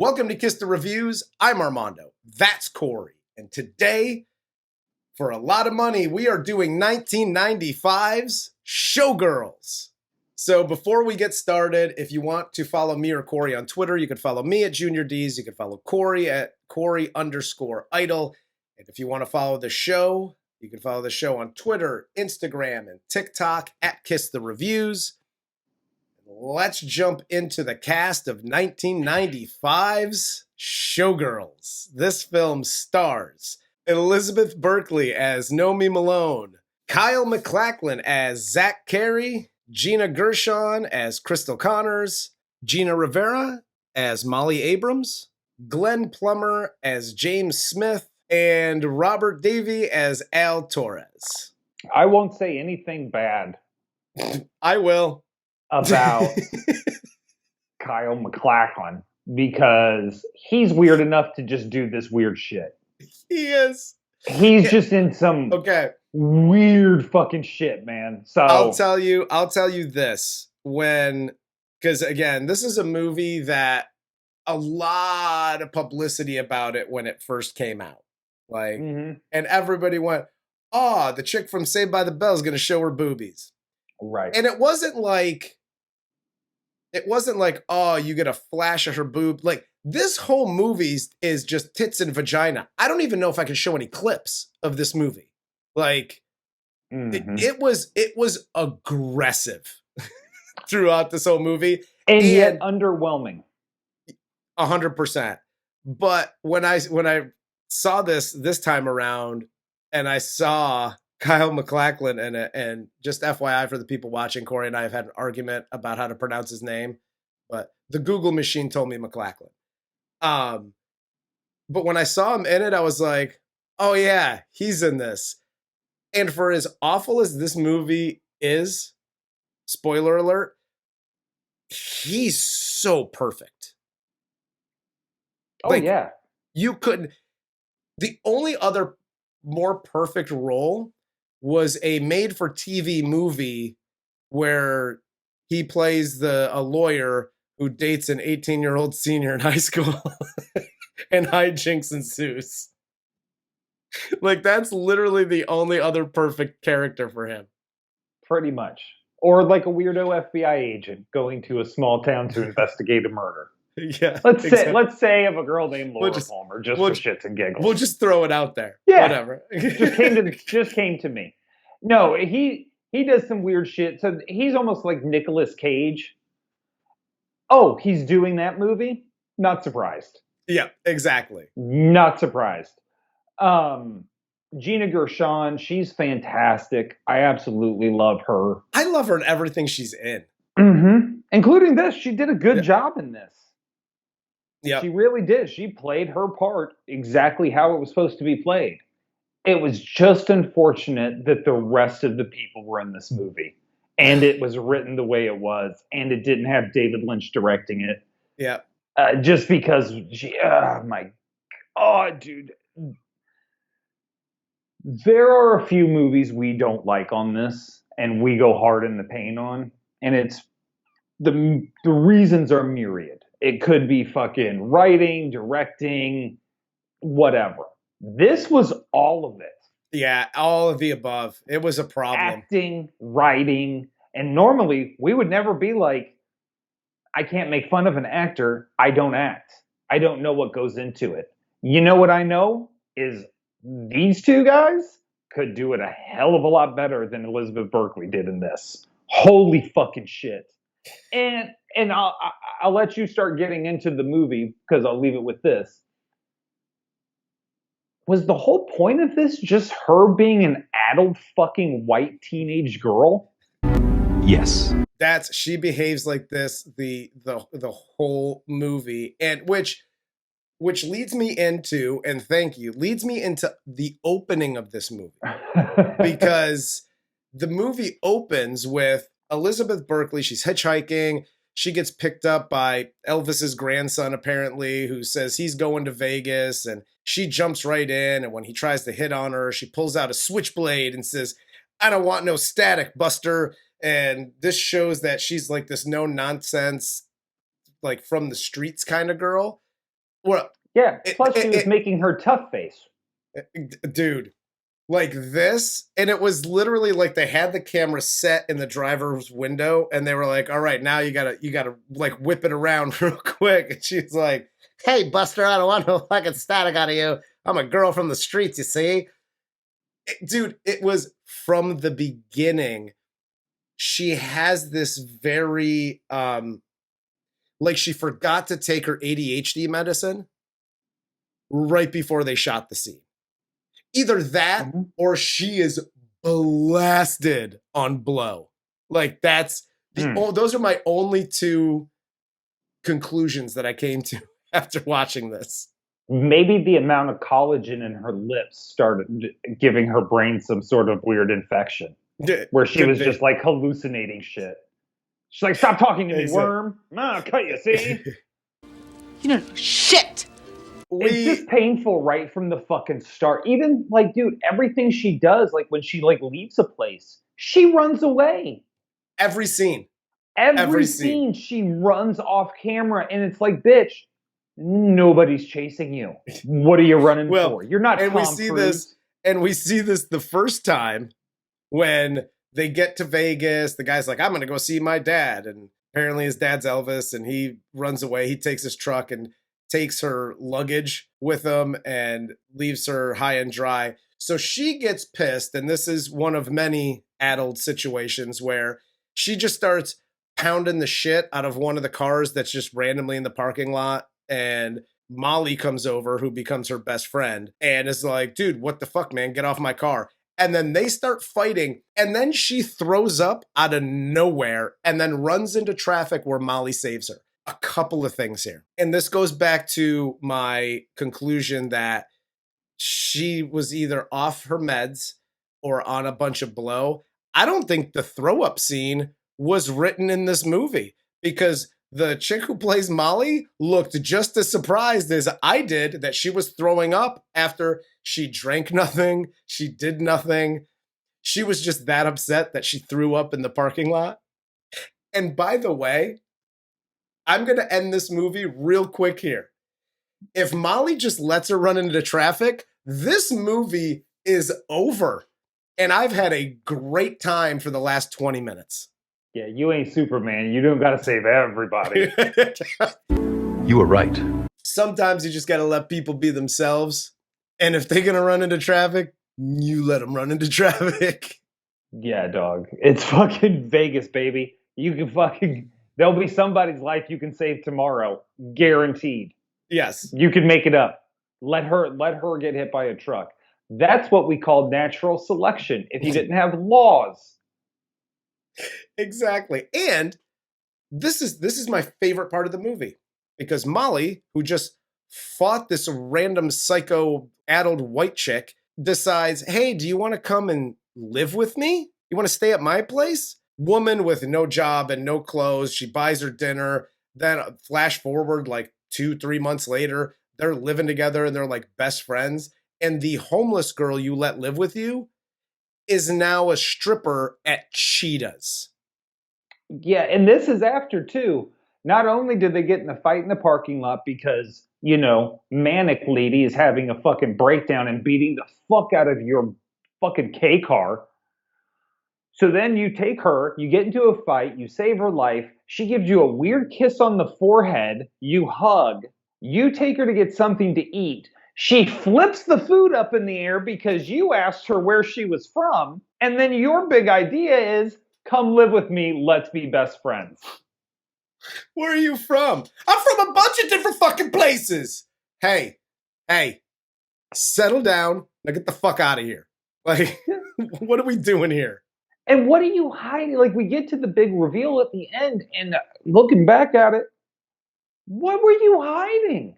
Welcome to Kiss the Reviews. I'm Armando. That's Corey. And today, for a lot of money, we are doing 1995's Showgirls. So before we get started, if you want to follow me or Corey on Twitter, you can follow me at Junior D's. You can follow Corey at Corey_idol. And if you want to follow the show, you can follow the show on Twitter, Instagram, and TikTok at Kiss the Reviews. Let's jump into the cast of 1995's Showgirls. This film stars Elizabeth Berkley as Nomi Malone, Kyle MacLachlan as Zack Carey, Gina Gershon as Cristal Connors, Gina Ravera as Molly Abrams, Glenn Plummer as James Smith, and Robert Davi as Al Torres. I won't say anything bad. I will. About Kyle MacLachlan because he's weird enough to just do this weird shit. He is. He's just in some weird fucking shit, man. So I'll tell you this because again, this is a movie that a lot of publicity about it when it first came out. And everybody went, "Oh, the chick from Saved by the Bell is going to show her boobies." Right. And it wasn't like, oh, you get a flash of her boob. Like, this whole movie is just tits and vagina. I don't even know if I can show any clips of this movie. Like, it was aggressive throughout this whole movie. And yet underwhelming. 100%. But when I saw this time around and I saw Kyle MacLachlan in it, and just FYI for the people watching, Corey and I have had an argument about how to pronounce his name, but the Google machine told me MacLachlan. But when I saw him in it, I was like, oh yeah, he's in this. And for as awful as this movie is, spoiler alert, he's so perfect. Oh yeah. You couldn't. The only other more perfect role was a made-for-TV movie where he plays a lawyer who dates an 18-year-old senior in high school and hijinks ensues. Like, that's literally the only other perfect character for him. Pretty much. Or like a weirdo FBI agent going to a small town to investigate a murder. Yeah. Let's say of a girl named Laura Palmer, just for shits and giggles. We'll just throw it out there. Yeah. Whatever. just came to me. No, he does some weird shit. So he's almost like Nicolas Cage. Oh, he's doing that movie? Not surprised. Yeah, exactly. Not surprised. Gina Gershon, she's fantastic. I absolutely love her. I love her in everything she's in. Including this. She did a good job in this. Yeah. She really did. She played her part exactly how it was supposed to be played. It was just unfortunate that the rest of the people were in this movie. And it was written the way it was. And it didn't have David Lynch directing it. Yeah. Just because oh my God, dude. There are a few movies we don't like on this. And we go hard in the paint on. And it's the reasons are myriad. It could be fucking writing, directing, whatever. This was all of it. Yeah, all of the above. It was a problem. Acting, writing, and normally we would never be like, I can't make fun of an actor. I don't act. I don't know what goes into it. You know what I know is these two guys could do it a hell of a lot better than Elizabeth Berkley did in this. Holy fucking shit. And I'll let you start getting into the movie because I'll leave it with this. Was the whole point of this just her being an addled fucking white teenage girl? Yes. She behaves like this the whole movie, and which leads me into, and thank you, leads me into the opening of this movie. Because the movie opens with Elizabeth Berkley, she's hitchhiking. She gets picked up by Elvis's grandson, apparently, who says he's going to Vegas, and she jumps right in. And when he tries to hit on her, she pulls out a switchblade and says, "I don't want no static, Buster." And this shows that she's like this no nonsense, like from the streets kind of girl. Well, Yeah. Plus, she was making her tough face. Dude, like this, and it was literally like they had the camera set in the driver's window, and they were like, "All right, now you gotta like whip it around real quick." And she's like, "Hey, Buster, I don't want no fucking static out of you. I'm a girl from the streets, you see." Dude, it was from the beginning. She has this very like she forgot to take her ADHD medicine right before they shot the scene. Either that or she is blasted on blow. Like that's those are my only two conclusions that I came to after watching this. Maybe the amount of collagen in her lips started giving her brain some sort of weird infection where she was just like hallucinating shit. She's like, "Stop talking to me, worm. I'll cut you, see?" You don't know shit. It's just painful right from the fucking start. Even like, dude, everything she does, like when she like leaves a place, she runs away. Every scene. Every scene she runs off camera, and it's like, bitch, nobody's chasing you. What are you running for? You're not Tom Cruise. We see this the first time when they get to Vegas. The guy's like, "I'm gonna go see my dad," and apparently his dad's Elvis, and he runs away. He takes his truck and takes her luggage with him and leaves her high and dry. So she gets pissed, and this is one of many addled situations where she just starts pounding the shit out of one of the cars that's just randomly in the parking lot, and Molly comes over, who becomes her best friend, and is like, "Dude, what the fuck, man? Get off my car." And then they start fighting, and then she throws up out of nowhere and then runs into traffic where Molly saves her. A couple of things here. And this goes back to my conclusion that she was either off her meds or on a bunch of blow. I don't think the throw up scene was written in this movie because the chick who plays Molly looked just as surprised as I did that she was throwing up after she drank nothing. She did nothing. She was just that upset that she threw up in the parking lot. And by the way, I'm going to end this movie real quick here. If Molly just lets her run into traffic, this movie is over. And I've had a great time for the last 20 minutes. Yeah, you ain't Superman. You don't got to save everybody. You were right. Sometimes you just got to let people be themselves. And if they're going to run into traffic, you let them run into traffic. Yeah, dog. It's fucking Vegas, baby. You can fucking... There'll be somebody's life you can save tomorrow. Guaranteed. Yes. You can make it up. Let her get hit by a truck. That's what we call natural selection. If you didn't have laws. Exactly. And this is my favorite part of the movie. Because Molly, who just fought this random psycho-addled white chick, decides, "Hey, do you want to come and live with me? You want to stay at my place?" Woman with no job and no clothes. She buys her dinner. Then flash forward like 2-3 months later, they're living together and they're like best friends. And the homeless girl you let live with you is now a stripper at Cheetah's. Yeah, and this is after too. Not only did they get in a fight in the parking lot because, you know, Manic Lady is having a fucking breakdown and beating the fuck out of your fucking K car. So then you take her, you get into a fight, you save her life, she gives you a weird kiss on the forehead, you hug, you take her to get something to eat. She flips the food up in the air because you asked her where she was from, and then your big idea is, "Come live with me, let's be best friends." Where are you from? I'm from a bunch of different fucking places. Hey, settle down. Now get the fuck out of here. Like, what are we doing here? And what are you hiding? Like, we get to the big reveal at the end, and looking back at it, what were you hiding?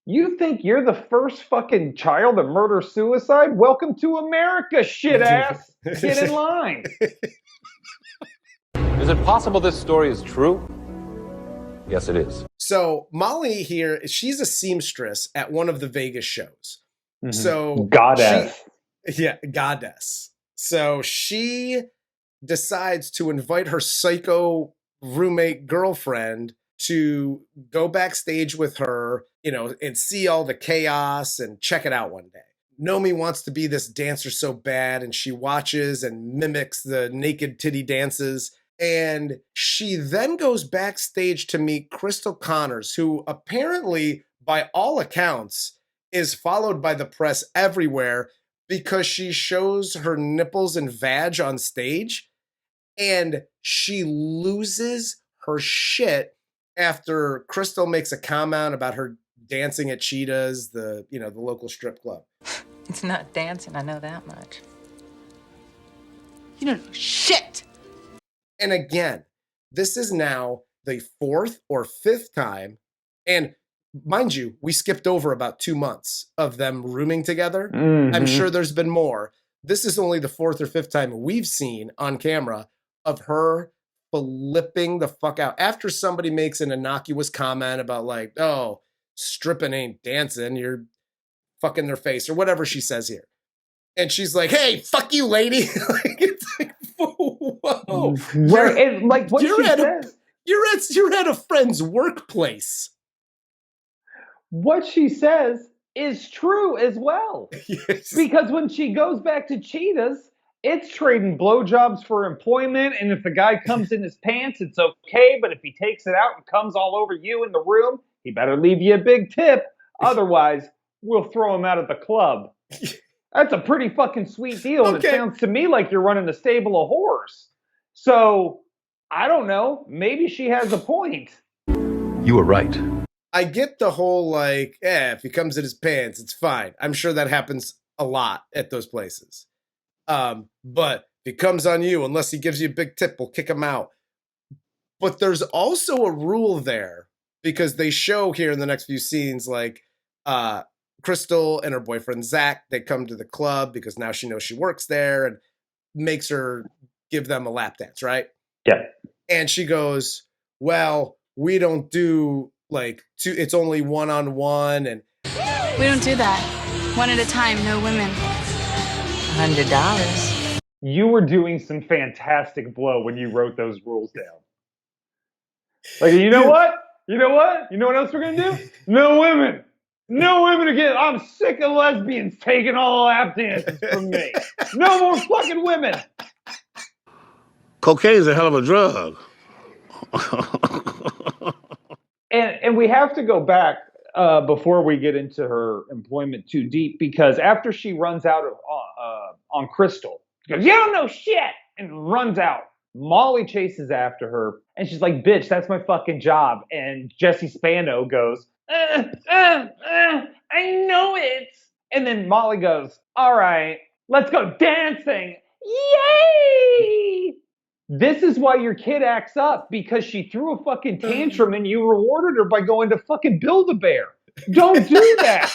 You think you're the first fucking child to murder suicide? Welcome to America, shit ass. Get in line. Is it possible this story is true? Yes, it is. So Molly here, she's a seamstress at one of the Vegas shows. Mm-hmm. So goddess. Goddess. So she decides to invite her psycho roommate girlfriend to go backstage with her, and see all the chaos and check it out one day. Nomi wants to be this dancer so bad, and she watches and mimics the naked titty dances. And she then goes backstage to meet Cristal Connors, who apparently, by all accounts, is followed by the press everywhere because she shows her nipples and vag on stage. And she loses her shit after Cristal makes a comment about her dancing at Cheetah's, the local strip club. It's not dancing, I know that much. You don't know shit! And again, this is now the 4th or 5th time. And mind you, we skipped over about 2 months of them rooming together. Mm-hmm. I'm sure there's been more. This is only the 4th or 5th time we've seen on camera of her flipping the fuck out. After somebody makes an innocuous comment about like, oh, stripping ain't dancing, you're fucking their face, or whatever she says here. And she's like, hey, fuck you, lady. It's like, whoa. Right, and like what you're she says. You're at a friend's workplace. What she says is true as well. Yes. Because when she goes back to Cheetah's, it's trading blowjobs for employment, and if the guy comes in his pants, it's okay, but if he takes it out and comes all over you in the room, he better leave you a big tip. Otherwise, we'll throw him out of the club. That's a pretty fucking sweet deal, and it sounds to me like you're running a stable of whores. So, I don't know. Maybe she has a point. You were right. I get the whole like, if he comes in his pants, it's fine. I'm sure that happens a lot at those places. But if he comes on you, unless he gives you a big tip, we'll kick him out. But there's also a rule there, because they show here in the next few scenes, like, Cristal and her boyfriend Zack, they come to the club because now she knows she works there and makes her give them a lap dance, right? Yeah. And she goes, well, we don't do like it's only one-on-one, and we don't do that. One at a time, no women. $100. You were doing some fantastic blow when you wrote those rules down. Like, you know what? You know what else we're gonna do? No women. No women again. I'm sick of lesbians taking all the lap dances from me. No more fucking women. Cocaine's a hell of a drug. And we have to go back before we get into her employment too deep, because after she runs out of on Cristal, she goes, you don't know shit, and runs out. Molly chases after her, and she's like, bitch, that's my fucking job. And Jesse Spano goes, I know it. And then Molly goes, all right, let's go dancing. Yay! This is why your kid acts up, because she threw a fucking tantrum and you rewarded her by going to fucking Build-A-Bear. Don't do that.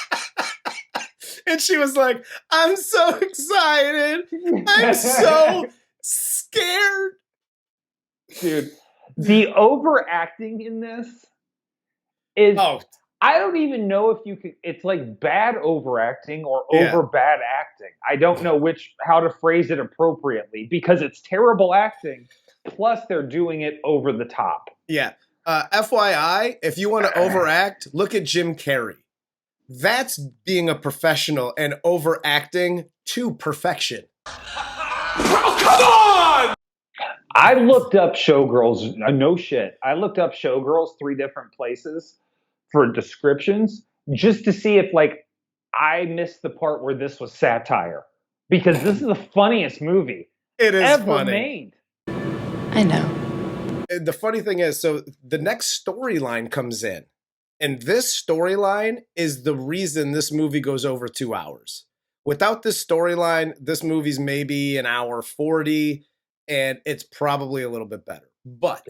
And she was like, I'm so excited. I'm so scared. Dude, the overacting in this is, I don't even know if you could, it's like bad overacting or over bad acting. I don't know how to phrase it appropriately, because it's terrible acting, plus they're doing it over the top. Yeah. FYI, if you want to overact, look at Jim Carey. That's being a professional and overacting to perfection. Oh, come on! I looked up Showgirls, no shit. I looked up Showgirls 3 different places for descriptions, just to see if like I missed the part where this was satire, because this is the funniest movie ever made. I know. The funny thing is, so the next storyline comes in, and this storyline is the reason this movie goes over 2 hours. Without this storyline, this movie's maybe an hour 40, and it's probably a little bit better. But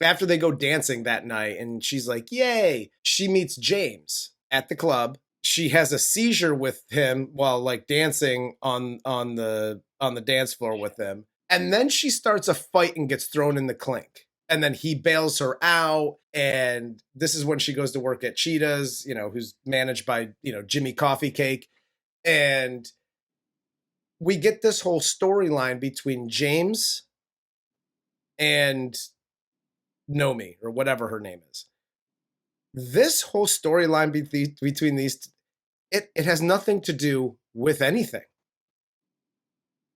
after they go dancing that night, and she's like, yay, she meets James at the club. She has a seizure with him while like dancing on the dance floor with him. And then she starts a fight and gets thrown in the clink. And then he bails her out. And this is when she goes to work at Cheetah's, who's managed by, Jimmy Coffee Cake. And we get this whole storyline between James and Nomi, or whatever her name is. This whole storyline between these, it has nothing to do with anything.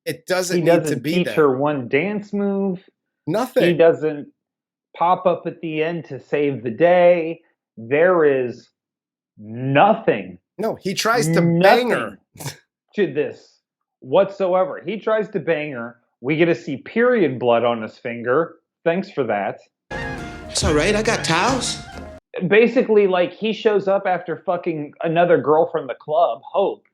It doesn't need to be teach there. her one dance move. Nothing. He doesn't pop up at the end to save the day. There is nothing. No, he tries to bang her. To this whatsoever. He tries to bang her. We get to see period blood on his finger. Thanks for that. It's all right. I got towels. Basically, like, he shows up after fucking another girl from the club, Hope,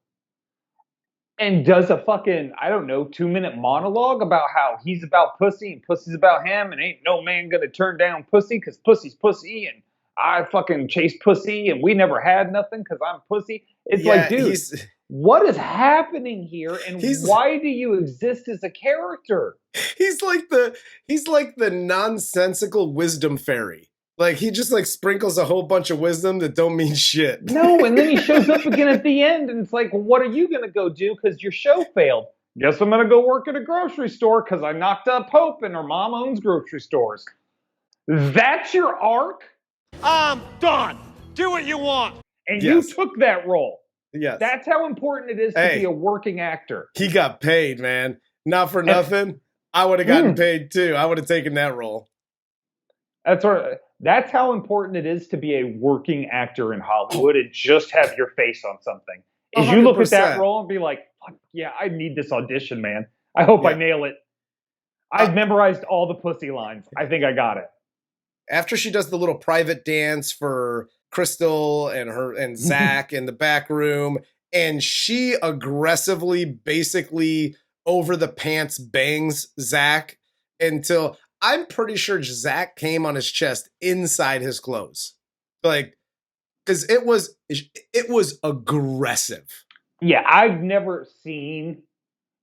and does a fucking, I don't know, 2-minute monologue about how he's about pussy and pussy's about him, and ain't no man gonna turn down pussy because pussy's pussy, and I fucking chase pussy, and we never had nothing because I'm pussy. It's like, dude, what is happening here, and why do you exist as a character? He's like the nonsensical wisdom fairy. Like, he just like sprinkles a whole bunch of wisdom that don't mean shit. No, and then he shows up again at the end, and it's like, well, what are you going to go do because your show failed? Guess I'm going to go work at a grocery store because I knocked up Hope and her mom owns grocery stores. That's your arc? I'm done. Do what you want. And you took that role. Yes. That's how important it is to be a working actor. He got paid, man. Not for nothing. I would have gotten paid too. I would have taken that role. That's how important it is to be a working actor in Hollywood and just have your face on something. Is 100%. You look at that role and be like, fuck yeah, I need this audition, man. I hope I nail it. I've memorized all the pussy lines. I think I got it. After she does the little private dance for Cristal and Zack in the back room, and she aggressively, basically over the pants bangs Zack until I'm pretty sure Zack came on his chest inside his clothes. Like, because it was aggressive. Yeah, I've never seen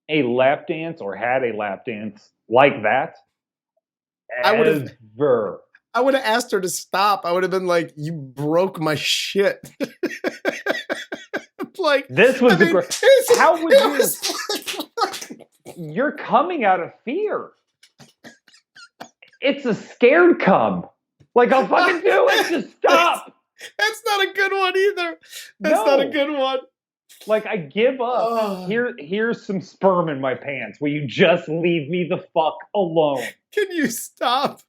a lap dance or had a lap dance like that. I would have asked her to stop. I would have been like, you broke my shit. Like, this was how would you? You're coming out of fear. It's a scared cum. Like, I'll fucking do it. Just stop. That's not a good one either. That's not a good one. Like, I give up. Here's some sperm in my pants. Will you just leave me the fuck alone? Can you stop?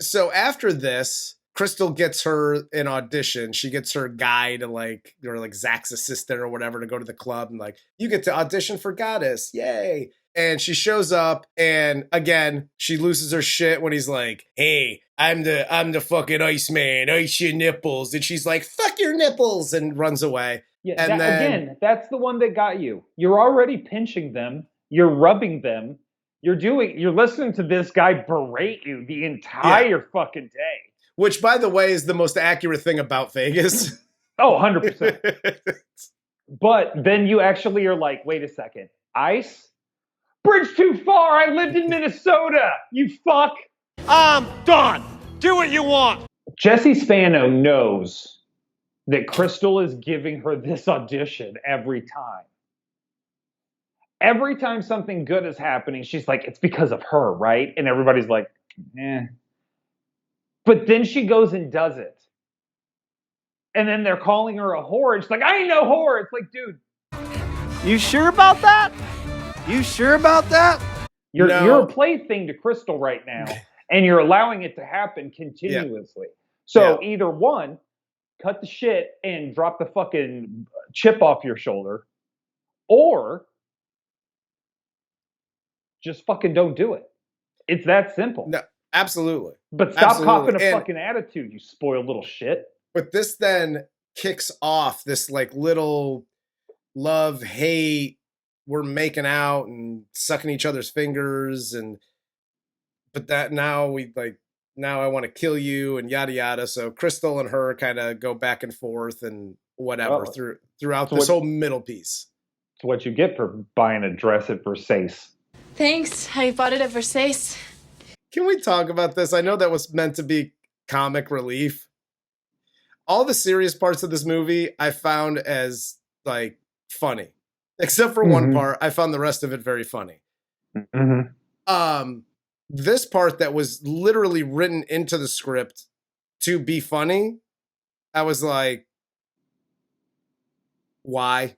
So after this, Cristal gets her an audition. She gets her guy to like Zack's assistant or whatever to go to the club and like, you get to audition for Goddess. Yay. And she shows up, and again, she loses her shit when he's like, hey, I'm the fucking Iceman, ice your nipples. And she's like, fuck your nipples, and runs away. Yeah, and again, that's the one that got you. You're already pinching them. You're rubbing them. You're listening to this guy berate you the entire fucking day. Which, by the way, is the most accurate thing about Vegas. Oh, 100%. But then you actually are like, wait a second. Ice? Bridge too far. I lived in Minnesota. You fuck. I'm done. Do what you want. Jesse Spano knows that Cristal is giving her this audition every time. Every time something good is happening, she's like, it's because of her, right? And everybody's like, eh. But then she goes and does it. And then they're calling her a whore. And she's like, I ain't no whore. It's like, dude. You sure about that? You sure about that? You're a plaything to Cristal right now, and you're allowing it to happen continuously. So either one, cut the shit and drop the fucking chip off your shoulder, or just fucking don't do it. It's that simple. No, absolutely. But stop copping a fucking attitude, you spoiled little shit. But this then kicks off this like little love, hate, we're making out and sucking each other's fingers, but that now I want to kill you and yada yada. So Cristal and her kind of go back and forth and whatever throughout this whole middle piece. It's what you get for buying a dress at Versace. Thanks. I bought it at Versace. Can we talk about this? I know that was meant to be comic relief. All the serious parts of this movie I found as like funny. Except for one part, I found the rest of it very funny. Mm-hmm. this part that was literally written into the script to be funny, I was like, why?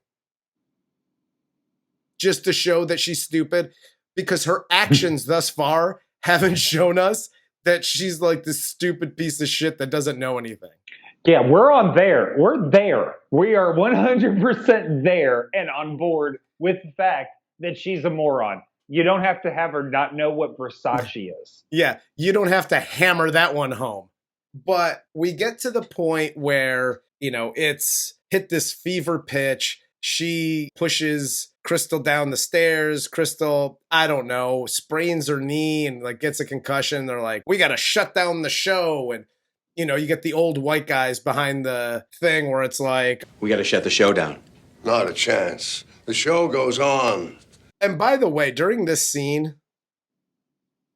Just to show that she's stupid? Because her actions thus far haven't shown us that she's like this stupid piece of shit that doesn't know anything. Yeah, we're there. We're there. We are 100% there and on board with the fact that she's a moron. You don't have to have her not know what Versace is. Yeah, you don't have to hammer that one home. But we get to the point where, you know, it's hit this fever pitch. She pushes Cristal down the stairs. Cristal, I don't know, sprains her knee and like gets a concussion. They're like, we got to shut down the show. And, you know, you get the old white guys behind the thing where it's like, We gotta shut the show down. Not a chance. The show goes on. and by the way, during this scene,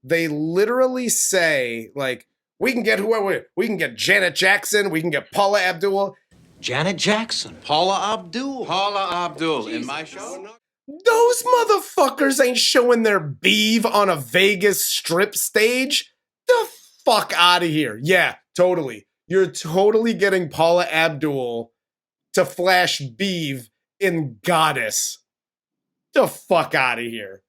they literally say, like, we can get whoever, we can get Janet Jackson, we can get Paula Abdul. Janet Jackson. Paula Abdul. Paula Abdul. In my show? Those motherfuckers ain't showing their beeve on a Vegas strip stage. The fuck out of here. Yeah, totally. You're totally getting Paula Abdul to flash beeve in Goddess. The fuck out of here.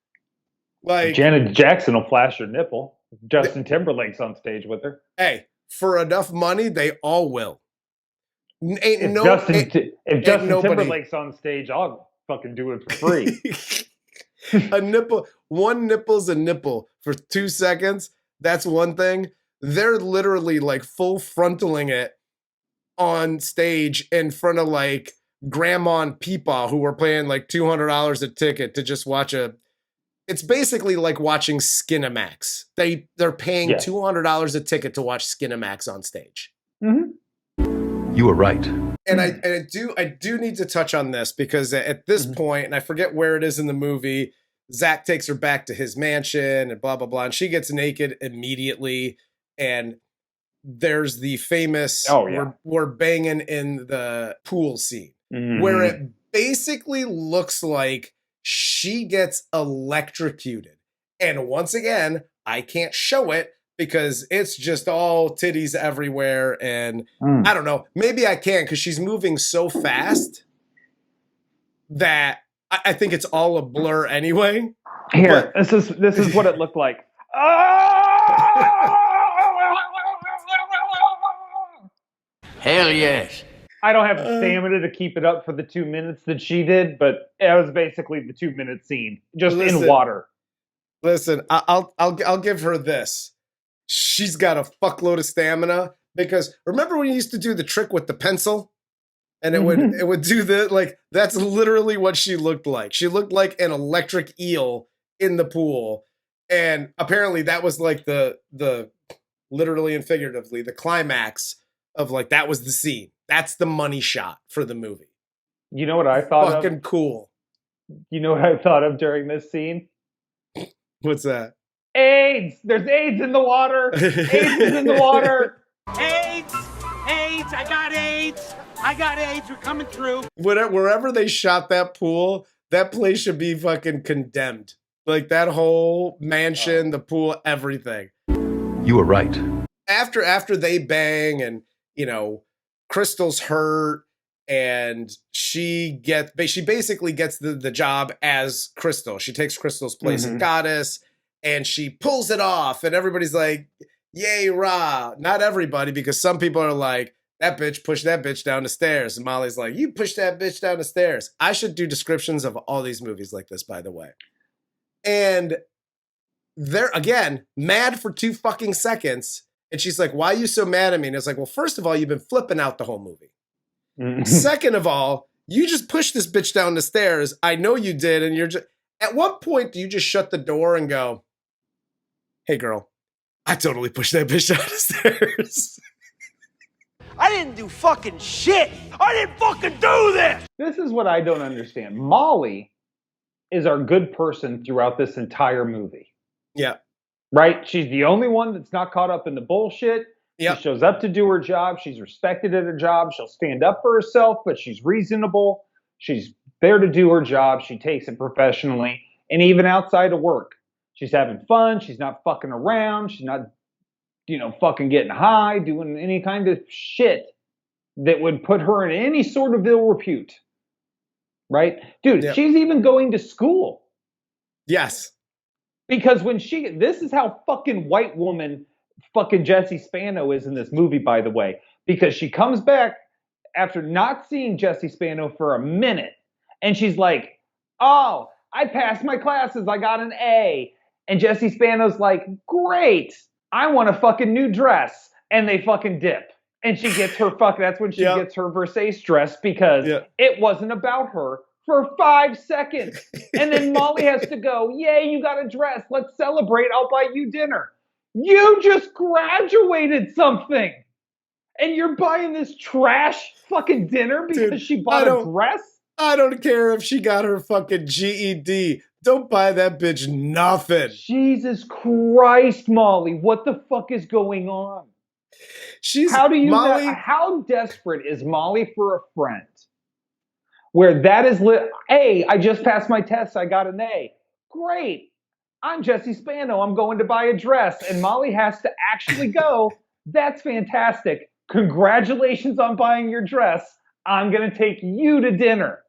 Like, Janet Jackson will flash her nipple. Justin Timberlake's on stage with her. hey, for enough money, they all will. If Justin Timberlake's on stage, I'll fucking do it for free. A nipple, one nipple's a nipple for 2 seconds. That's one thing. They're literally like full frontaling it on stage in front of like grandma and peepaw who were paying like $200 a ticket to just watch it's basically like watching Skinamax. They're paying $200 a ticket to watch Skinamax on stage. Mm-hmm. You were right. And I do need to touch on this because at this point, and I forget where it is in the movie, Zack takes her back to his mansion and blah, blah, blah. And she gets naked immediately. And there's the famous, we're banging in the pool scene, where it basically looks like she gets electrocuted. And once again, I can't show it because it's just all titties everywhere. And I don't know, maybe I can because she's moving so fast that I think it's all a blur anyway. Here, this is what it looked like. Hell yes. I don't have the stamina to keep it up for the 2 minutes that she did, but it was basically the 2 minute scene, just in water. Listen, I'll give her this. She's got a fuckload of stamina because remember when you used to do the trick with the pencil, and it would do the like that's literally what she looked like. She looked like an electric eel in the pool, and apparently that was like the literally and figuratively the climax of like that was the scene. That's the money shot for the movie. You know what I thought of? Fucking cool. You know what I thought of during this scene? What's that? AIDS! There's AIDS in the water! AIDS is in the water! AIDS! AIDS! I got AIDS! I got AIDS! We're coming through! Wherever they shot that pool, that place should be fucking condemned. Like that whole mansion, the pool, everything. You were right. After they bang and, you know, Cristal's hurt and she basically gets the job as Cristal. She takes Cristal's place in Goddess and she pulls it off and everybody's like, yay, rah. Not everybody, because some people are like, that bitch pushed that bitch down the stairs. And Molly's like, you pushed that bitch down the stairs. I should do descriptions of all these movies like this, by the way. And they're, again, mad for 2 fucking seconds. And she's like, why are you so mad at me? And it's like, well, first of all, you've been flipping out the whole movie. Second of all, you just pushed this bitch down the stairs. I know you did. And you're just, at what point do you just shut the door and go, hey, girl, I totally pushed that bitch down the stairs. I didn't do fucking shit! I didn't fucking do this! This is what I don't understand. Molly is our good person throughout this entire movie. Yeah. Right? She's the only one that's not caught up in the bullshit. Yep. She shows up to do her job. She's respected at her job. She'll stand up for herself, but she's reasonable. She's there to do her job. She takes it professionally. And even outside of work, She's having fun. She's not fucking around. She's not, fucking getting high, doing any kind of shit that would put her in any sort of ill repute. Right? Dude, she's even going to school. Yes. Because this is how fucking white woman fucking Jessie Spano is in this movie, by the way. Because she comes back after not seeing Jessie Spano for a minute. And she's like, oh, I passed my classes. I got an A. And Jessie Spano's like, great. I want a fucking new dress. And they fucking dip. And she gets her that's when she gets her Versace dress because it wasn't about her for 5 seconds. And then Molly has to go, yay, you got a dress. Let's celebrate. I'll buy you dinner. You just graduated something. And you're buying this trash fucking dinner because she bought a dress? I don't care if she got her fucking GED. Don't buy that bitch nothing. Jesus Christ, Molly. What the fuck is going on? How desperate is Molly for a friend? Where that is hey, I just passed my test. I got an A. Great. I'm Jessie Spano. I'm going to buy a dress. And Molly has to actually go. That's fantastic. Congratulations on buying your dress. I'm going to take you to dinner.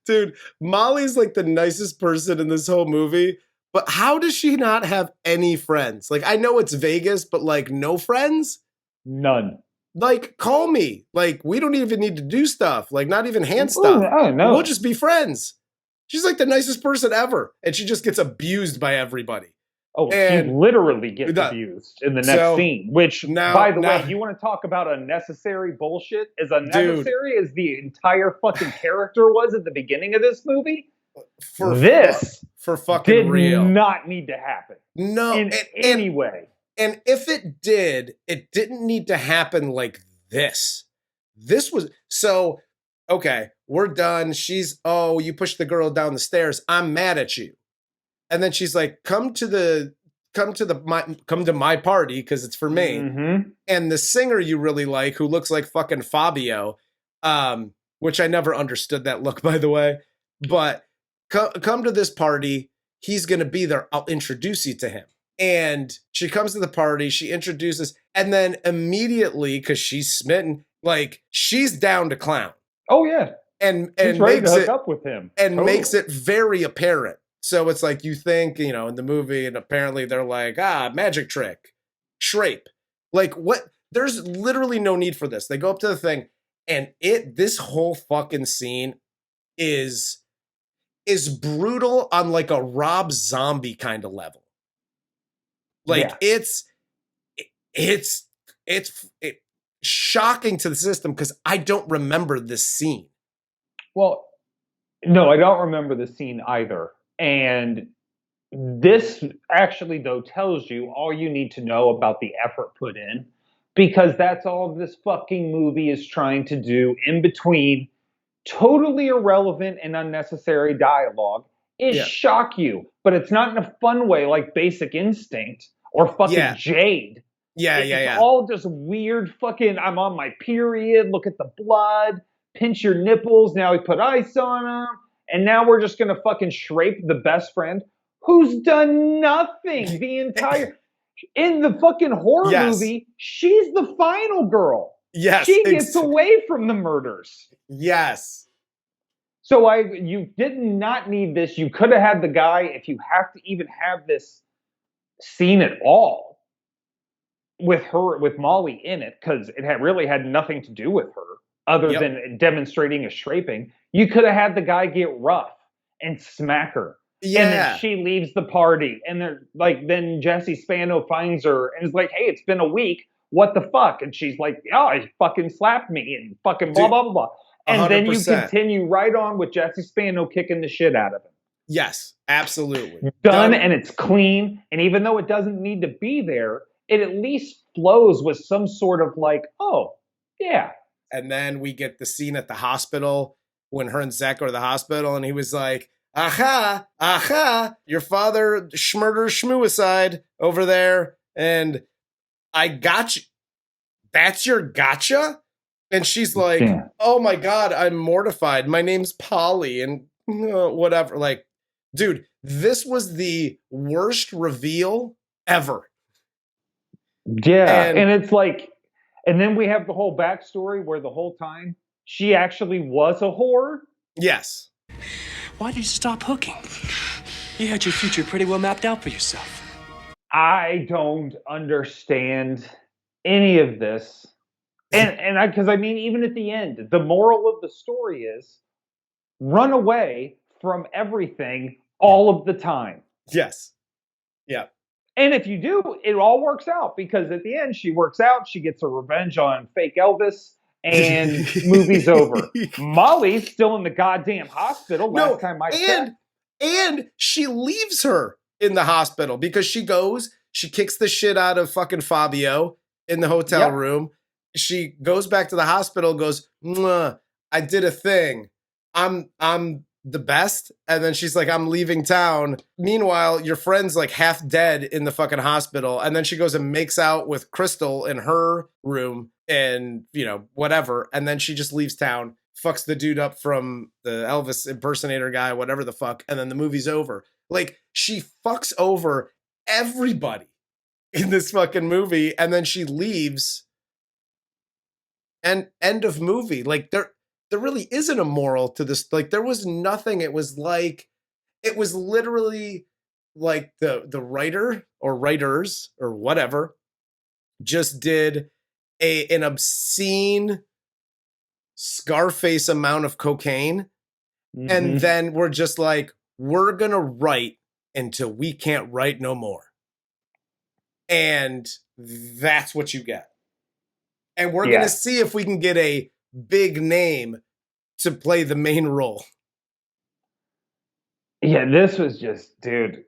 Dude, Molly's like the nicest person in this whole movie. But how does she not have any friends? Like, I know it's Vegas, but like no friends? None. Like, call me. Like, we don't even need to do stuff. Like, not even hand stuff. I don't know. We'll just be friends. She's like the nicest person ever. And she just gets abused by everybody. Oh, and she literally gets abused in the next scene. Which, by the way, you want to talk about unnecessary bullshit? As unnecessary as the entire fucking character was at the beginning of this movie? For fucking real. Did not need to happen. No. In any way. And if it did, it didn't need to happen like this. This was so, okay, we're done. You pushed the girl down the stairs. I'm mad at you. And then she's like, come to my party because it's for me. Mm-hmm. And the singer you really like, who looks like fucking Fabio, which I never understood that look, by the way. But come to this party. He's going to be there. I'll introduce you to him. And she comes to the party. She introduces. And then immediately, because she's smitten, like, she's down to clown. Oh, yeah. And she's ready to hook up with him. And makes it very apparent. So it's like you think, in the movie, and apparently they're like, magic trick, shrape. Like, what? There's literally no need for this. They go up to the thing, and this whole fucking scene is brutal on like a Rob Zombie kind of level. Like, it's shocking to the system because I don't remember this scene. Well, no, I don't remember the scene either. And this actually, though, tells you all you need to know about the effort put in, because that's all this fucking movie is trying to do in between totally irrelevant and unnecessary dialogue is shock you. But it's not in a fun way like Basic Instinct or fucking Jade. It's all just weird fucking, I'm on my period, look at the blood, pinch your nipples, now we put ice on them. And now we're just going to fucking shrape the best friend who's done nothing the entire... In the fucking horror movie, she's the final girl. Yes. She gets away from the murders. Yes. So you did not need this. You could have had the guy, if you have to even have this scene at all, with Molly in it, because it really had nothing to do with her, other than demonstrating a shaping. You could have had the guy get rough and smack her. Yeah. And then she leaves the party. And then Jessie Spano finds her and is like, hey, it's been a week. What the fuck? And she's like, oh, he fucking slapped me and fucking blah, blah, blah, blah. And 100%. Then you continue right on with Jessie Spano kicking the shit out of him. Yes, absolutely. Done, and it's clean. And even though it doesn't need to be there, it at least flows with some sort of like, oh, yeah. And then we get the scene at the hospital when her and Zack are at the hospital, and he was like, aha, your father schmurder schmuicide over there, and I got you. That's your gotcha? And she's like, oh my God, I'm mortified. My name's Polly, and whatever. Like, Dude, this was the worst reveal ever. Yeah, and it's like, and then we have the whole backstory where the whole time she actually was a whore. Yes. Why did you stop hooking? You had your future pretty well mapped out for yourself. I don't understand any of this. And because I mean, even at the end, the moral of the story is run away from everything all of the time. Yes. Yeah. And if you do, it all works out because at the end, she works out, she gets her revenge on fake Elvis, and movie's over. Molly's still in the goddamn hospital last time I checked. And she leaves her in the hospital because she kicks the shit out of fucking Fabio in the hotel room. She goes back to the hospital, goes, "Mwah, I did a thing. I'm the best." And then she's like, "I'm leaving town." Meanwhile, your friend's like half dead in the fucking hospital. And then she goes and makes out with Cristal in her room and, you know, whatever. And then she just leaves town, fucks the dude up from the Elvis impersonator guy, whatever the fuck. And then the movie's over. Like, she fucks over everybody in this fucking movie. And then she leaves. And end of movie. Like, there really isn't a moral to this. Like, there was nothing. It was literally like the writer or writers or whatever just did an obscene Scarface amount of cocaine. Mm-hmm. And then we're just like, we're going to write until we can't write no more. And that's what you get. And we're going to see if we can get a big name to play the main role. Yeah, this was just, dude,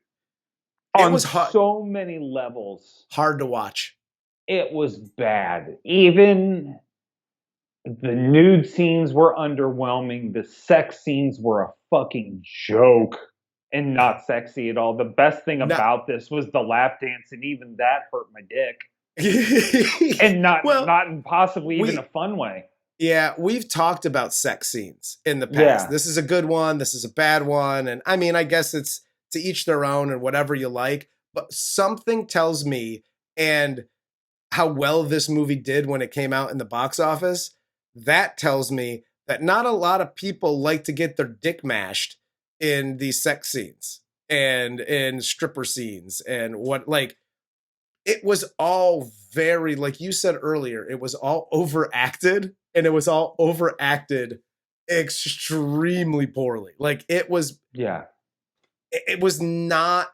it was so many levels. Hard to watch. It was bad. Even the nude scenes were underwhelming. The sex scenes were a fucking joke and not sexy at all. The best thing about this was the lap dance, and even that hurt my dick. And not possibly even a fun way. Yeah, we've talked about sex scenes in the past. Yeah. This is a good one. This is a bad one. And I mean, I guess it's to each their own and whatever you like. But something tells me, and how well this movie did when it came out in the box office, that tells me that not a lot of people like to get their dick mashed in these sex scenes and in stripper scenes and what, like, it was all very, like you said earlier, it was all overacted, and it was all overacted extremely poorly. Like, it was, it was not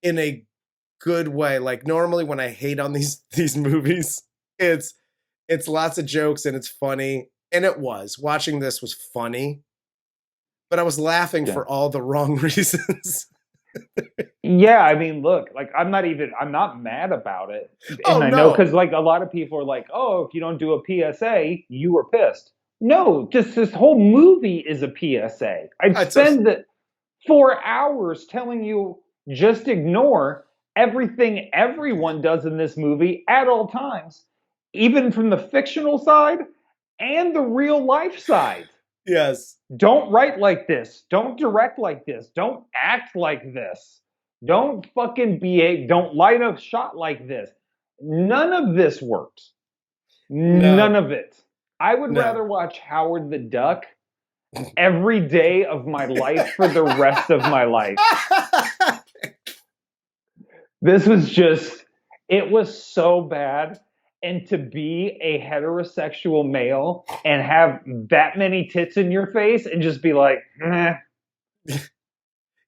in a good way. Like, normally when I hate on these movies, it's lots of jokes and it's funny, and it was. Watching this was funny, but I was laughing for all the wrong reasons. Yeah, I mean, look, like, I'm not mad about it. And I know, because, like, a lot of people are like, oh, if you don't do a PSA, you were pissed. No, just this whole movie is a PSA. I'd spend 4 hours telling you just ignore everything everyone does in this movie at all times, even from the fictional side and the real life side. Yes. Don't write like this. Don't direct like this. Don't act like this. Don't fucking behave. Don't light a shot like this. None of this works. No. None of it. I would rather watch Howard the Duck every day of my life for the rest of my life. This was just, it was so bad. And to be a heterosexual male and have that many tits in your face and just be like, eh.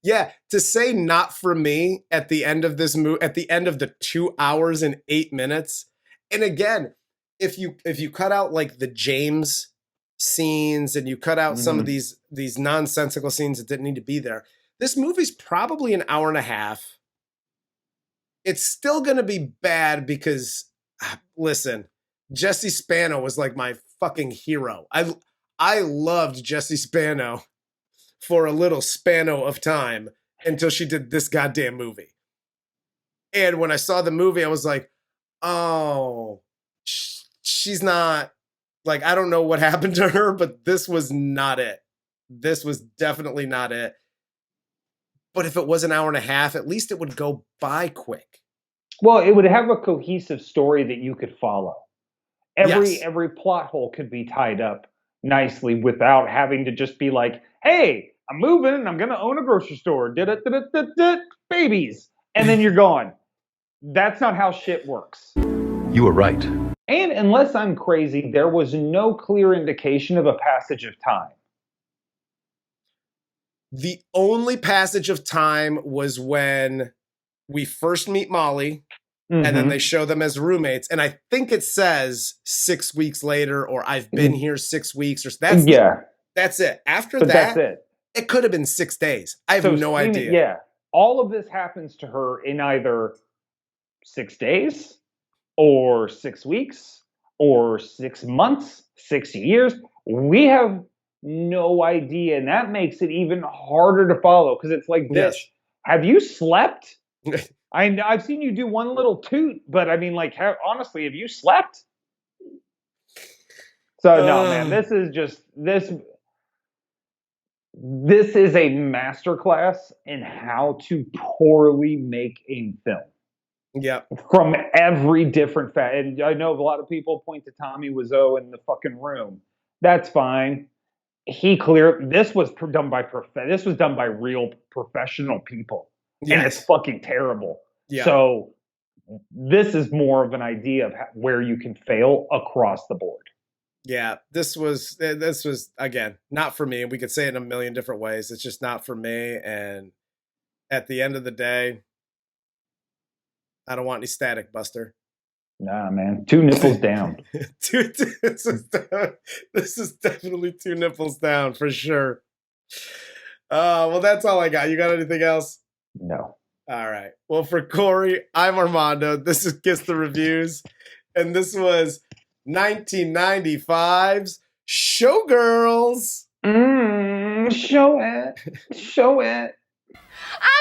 Yeah, to say not for me at the end of this movie, at the end of the 2 hours and 8 minutes. And again, if you cut out like the James scenes and you cut out some of these nonsensical scenes that didn't need to be there, this movie's probably an hour and a half. It's still going to be bad because, listen, Jesse Spano was like my fucking hero. I loved Jesse Spano for a little Spano of time until she did this goddamn movie. And when I saw the movie, I was like, oh, she's not, like, I don't know what happened to her, but this was not it. This was definitely not it. But if it was an hour and a half, at least it would go by quick. Well, it would have a cohesive story that you could follow. Yes. Every plot hole could be tied up nicely without having to just be like, hey, I'm moving and I'm going to own a grocery store. Babies. And then you're gone. That's not how shit works. You were right. And unless I'm crazy, there was no clear indication of a passage of time. The only passage of time was when we first meet Molly, and then they show them as roommates. And I think it says 6 weeks later, or I've been here 6 weeks, or that's it. After that, it could have been 6 days. I have no idea. Yeah. All of this happens to her in either 6 days, or 6 weeks, or 6 months, 6 years. We have no idea. And that makes it even harder to follow because it's like this. Yes. Have you slept? I've seen you do one little toot, but I mean, like, honestly, have you slept? So no, man, this is just this is a masterclass in how to poorly make a film. Yeah. From every different and I know a lot of people point to Tommy Wiseau in The Fucking Room. That's fine. This was done by real professional people. Yes. And it's fucking terrible. Yeah. So this is more of an idea of where you can fail across the board. Yeah, this was again not for me. We could say it in a million different ways. It's just not for me. And at the end of the day, I don't want any static, Buster. Nah, man, 2 nipples down. This is definitely 2 nipples down for sure. Well, that's all I got. You got anything else? No. All right. Well, for Corey, I'm Armando. This is Kiss the Reviews, and this was 1995's Showgirls. Show it. Show it. I